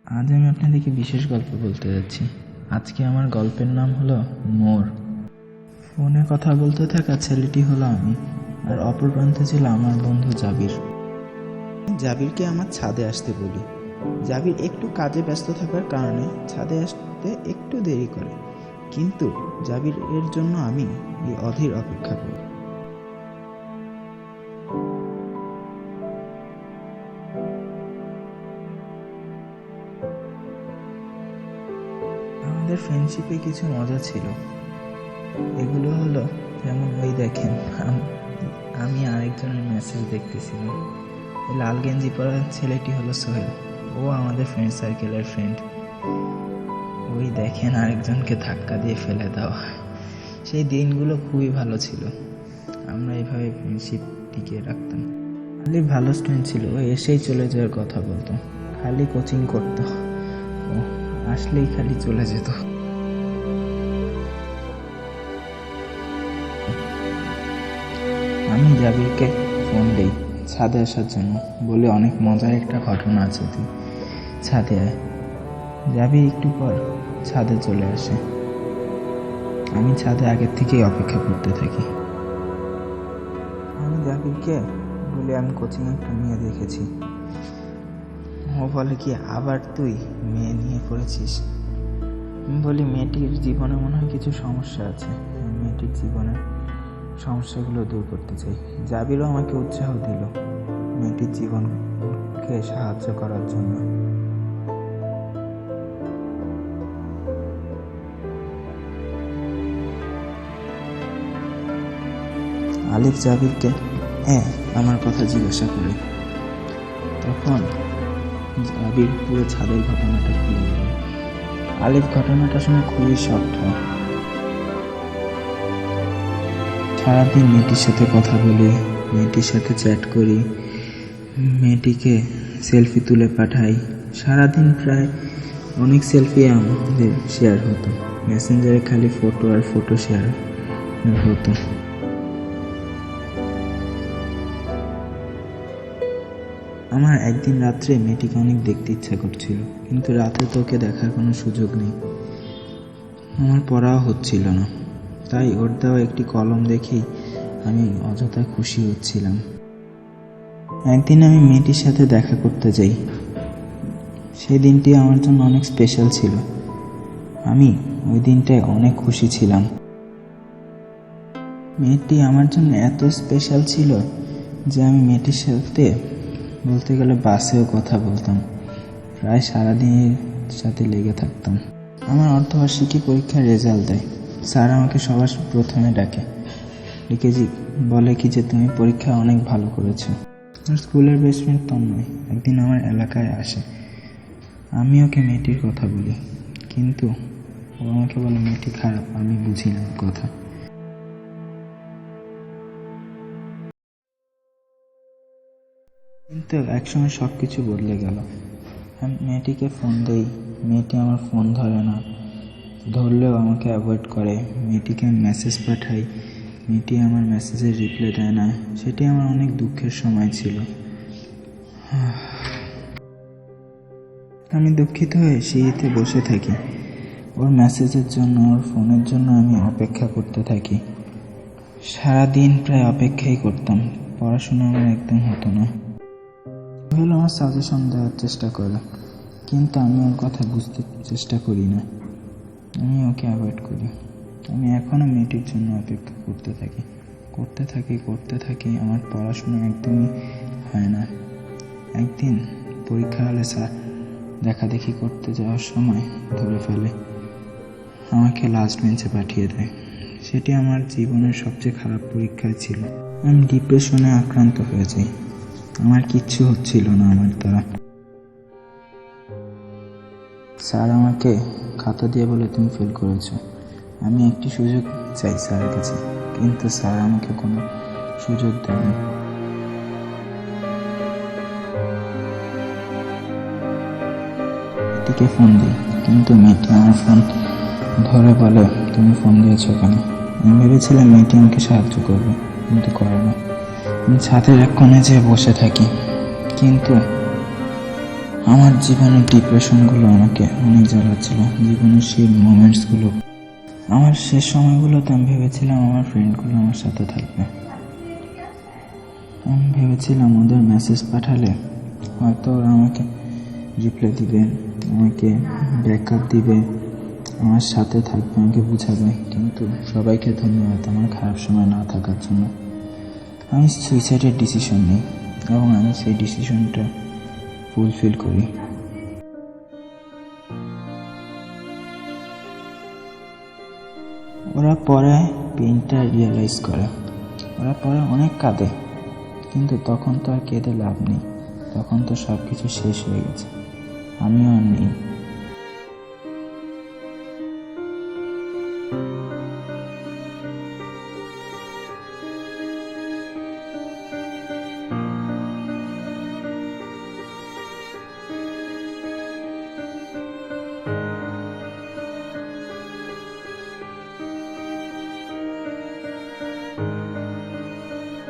আজ আমি আপনাদেরকে বিশেষ গল্প বলতে যাচ্ছি। আজকে আমার গল্পের নাম হলো মোর। ফোনে কথা বলতে থাকা ছেলেটি হলো আমি, আর অপর প্রান্তে ছিল আমার বন্ধু জাবির। জাবিরকে আমার ছাদে আসতে বলি। জাবির একটু কাজে ব্যস্ত থাকার কারণে ছাদে আসতে একটু দেরি করে, কিন্তু জাবির এর জন্য আমি এই অধীর অপেক্ষা করি। আমাদের ফ্রেন্ডশিপে কিছু মজা ছিল। এগুলো হলো যেমন ওই দেখেন, আমি আরেকজনের মেসেজ দেখতেছিলাম। এই লাল গেঞ্জি পরা ছেলেটি হলো সোহেল, ও আমাদের ফ্রেন্ড সার্কেলের ফ্রেন্ড। ওই দেখেন আরেকজনকে ধাক্কা দিয়ে ফেলে দেওয়া। সেই দিনগুলো খুবই ভালো ছিল, আমরা এইভাবে ফ্রেন্ডশিপ টিকিয়ে রাখতাম। খালি ভালো স্টুডেন্ট ছিল, ও এসেই চলে যাওয়ার কথা বলতো, খালি কোচিং করতো, ও আসলেই খালি চলে যেত। আমি জাবিরকে ফোন দিই ছাদে আসার জন্য, বলে অনেক মজার একটা ঘটনা আছে, তুই ছাদে আয়। জাবির একটু পর ছাদে চলে আসে। আমি ছাদে আগের থেকেই অপেক্ষা করতে থাকি। আমি জাবিরকে বলি আমি কোচিং একটা মেয়ে দেখেছি। ও বলে কি, আবার তুই মেয়ে নিয়ে পড়েছিস? আমি বলি মেয়েটির জীবনে মনে হয় কিছু সমস্যা আছে, মেয়েটির জীবনের সমস্যাগুলো দূর করতে চাই। জাবিরও আমাকে উৎসাহ দিল মেয়েটির জীবনকে সাহায্য করার জন্য। আলিফ জাবিরকে আমার কথা জিজ্ঞাসা করে, তখন জাবির পুরো ছাদের ঘটনাটা খুলে বলে। আলিফ ঘটনাটা শুনে খুবই শক্ট হয়। সারাদিন মেয়েটির সাথে কথা বলি, মেয়েটির সাথে চ্যাট করি, মেয়েটিকে সেলফি তুলে পাঠাই। সারাদিন প্রায় অনেক সেলফি আমাদের শেয়ার হতো, মেসেঞ্জারে খালি ফটো আর ফটো শেয়ার হতো। আমার একদিন রাত্রে মেয়েটিকে অনেক দেখতে ইচ্ছা করছিল, কিন্তু রাতে তোকে দেখার কোনো সুযোগ নেই, আমার পড়াও হচ্ছিল না। তাই ওর দেওয়া একটি কলম দেখেই আমি অযথা খুশি হচ্ছিলাম। একদিন আমি মেয়েটির সাথে দেখা করতে যাই। সেই দিনটি আমার জন্য অনেক স্পেশাল ছিল, আমি ওই দিনটায় অনেক খুশি ছিলাম। মেয়েটি আমার জন্য এত স্পেশাল ছিল যে আমি মেয়েটির সাথে বলতে গেলে বাসেও কথা বলতাম, প্রায় সারাদিনের সাথে লেগে থাকতাম। আমার অর্ধবার্ষিকী পরীক্ষার রেজাল্ট দেয়, স্যার আমাকে সবার প্রথমে ডাকে, লিখেছি বলে কি যে তুমি পরীক্ষায় অনেক ভালো করেছো। আমার স্কুলের বেস্ট ফ্রেন্ড তন্ময় একদিন আমার এলাকায় আসে। আমি ওকে মেয়েটির কথা বলি, কিন্তু ও আমাকে বলে মেয়েটি খারাপ, আমি বুঝি না কথা। কিন্তু একসময় সব কিছু বদলে গেল। আমি মেয়েটিকে ফোন দেই, মেয়েটি আমার ফোন ধরে না, ধরলেও আমাকে অ্যাভয়েড করে। মেয়েটিকে আমি মেসেজ পাঠাই, মেয়েটি আমার মেসেজের রিপ্লাই দেয় না। সেটি আমার অনেক দুঃখের সময় ছিল। আমি দুঃখিত হয়ে সিঁড়িতে বসে থাকি, ওর মেসেজের জন্য, ওর ফোনের জন্য আমি অপেক্ষা করতে থাকি। সারাদিন প্রায় অপেক্ষাই করতাম, পড়াশোনা আমার একদম হতো না। সোহেল আমার সাজেশন দেওয়ার চেষ্টা করে, কিন্তু আমি ওর কথা বুঝতে চেষ্টা করি না, আমি ওকে অ্যাভয়েড করি। আমি এখনও মেয়েটির জন্য অপেক্ষা করতে থাকি। আমার পড়াশোনা একদমই হয় না। একদিন পরীক্ষা হলে স্যার দেখাদেখি করতে যাওয়ার সময় ধরে ফেলে, আমাকে লাস্ট বেঞ্চে পাঠিয়ে দেয়। সেটি আমার জীবনের সবচেয়ে খারাপ পরীক্ষায় ছিল। আমি ডিপ্রেশনে আক্রান্ত হয়ে যাই, আমার কিচ্ছু হচ্ছিল না আমার দ্বারা। স্যার আমাকে খাতা দিয়ে বলে তুমি ফেল করেছো। আমি একটি সুযোগ চাই স্যারের কাছে, কিন্তু স্যার আমাকে কোনো সুযোগ দেয়নি। মেয়েটিকে ফোন দিই, কিন্তু মেয়েটি আমার ফোন ধরে বলে তুমি ফোন দিয়েছো কেন। আমি ভেবেছিলাম মেয়েটি আমাকে সাহায্য করবে, কিন্তু করে না। আমি ছাদের এক কোণে যেয়ে বসে থাকি, কিন্তু আমার জীবনের ডিপ্রেশনগুলো আমাকে অনেক জ্বালাচ্ছিল, জীবনের সেই মোমেন্টসগুলো। আমার শেষ সময়গুলোতে আমি ভেবেছিলাম আমার ফ্রেন্ডগুলো আমার সাথে থাকবে। আমি ভেবেছিলাম ওদের মেসেজ পাঠালে হয়তো ওরা আমাকে রিপ্লাই দিবে, আমাকে ব্যাকআপ দিবে, আমার সাথে থাকবে, আমাকে বুঝাবে। কিন্তু সবাইকে ধন্যবাদ আমার খারাপ সময় না থাকার জন্য। আমি সুইসাইডের ডিসিশন নিই এবং আমি সেই ডিসিশনটা ফুলফিল করি। ওরা পরে পেইনটা রিয়েলাইজ করে, ওরা পরে অনেক কাঁদে, কিন্তু তখন তো আর কেঁদে লাভ নেই, তখন তো সব কিছু শেষ হয়ে গেছে, আমিও আর নেই।